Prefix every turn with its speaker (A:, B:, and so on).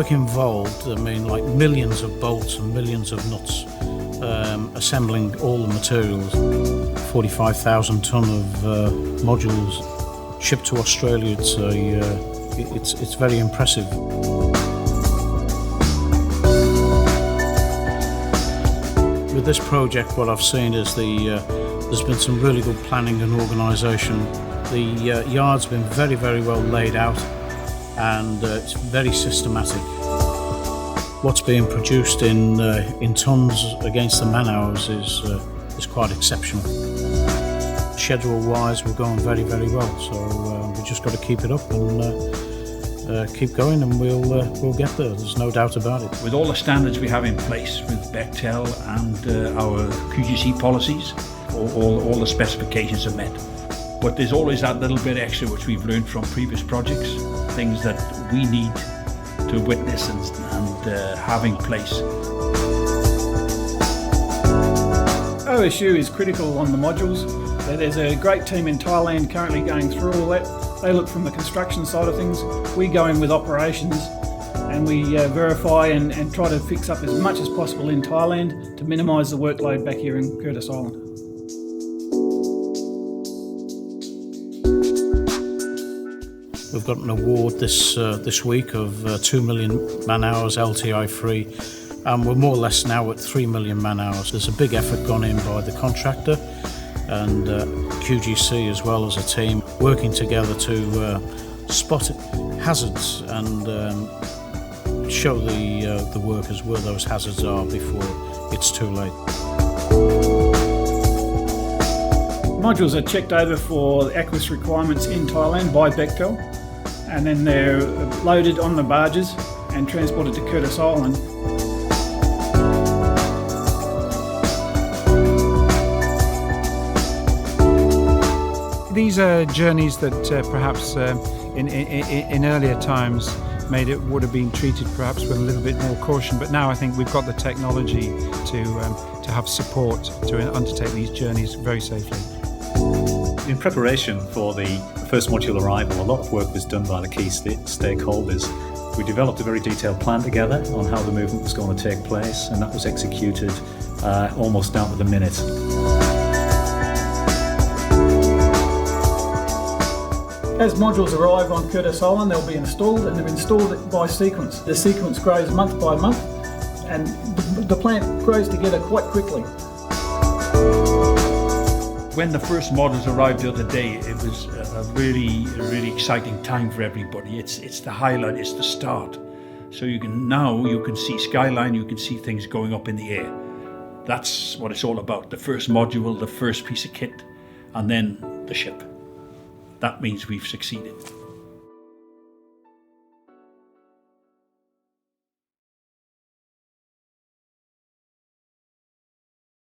A: work involved, I mean, like millions of bolts and millions of nuts, assembling all the materials. 45,000 tonne of modules shipped to Australia. It's very impressive. With this project, what I've seen is there's been some really good planning and organisation. The yard's been very, very well laid out, and it's very systematic. What's being produced in tonnes against the man hours is quite exceptional. Schedule-wise, we're going very, very well, so we just got to keep it up and keep going, and we'll get there. There's no doubt about it.
B: With all the standards we have in place with Bechtel and our QGC policies, all the specifications are met. But there's always that little bit extra which we've learned from previous projects, things that we need to witness and have in place.
C: OSU is critical on the modules. There's a great team in Thailand currently going through all that. They look from the construction side of things. We go in with operations, and we verify and try to fix up as much as possible in Thailand to minimise the workload back here in Curtis Island.
A: We've got an award this week of 2 million man hours LTI free, and we're more or less now at 3 million man hours. There's a big effort gone in by the contractor and QGC as well as a team working together to spot hazards and show the workers where those hazards are before it's too late.
C: Modules are checked over for aqueous requirements in Thailand by Bechtel, and then they're loaded on the barges and transported to Curtis Island.
D: These are journeys that perhaps in earlier times would have been treated perhaps with a little bit more caution, but now I think we've got the technology to have support to undertake these journeys very safely.
E: In preparation for the first module arrival, a lot of work was done by the key stakeholders. We developed a very detailed plan together on how the movement was going to take place, and that was executed almost down to the minute.
C: As modules arrive on Curtis Island, they'll be installed, and they're installed by sequence. The sequence grows month by month, and the plant grows together quite quickly.
B: When the first models arrived the other day, it was a really exciting time for everybody. It's the highlight, it's the start. So you can see skyline, you can see things going up in the air. That's what it's all about. The first module, the first piece of kit, and then the ship. That means we've succeeded.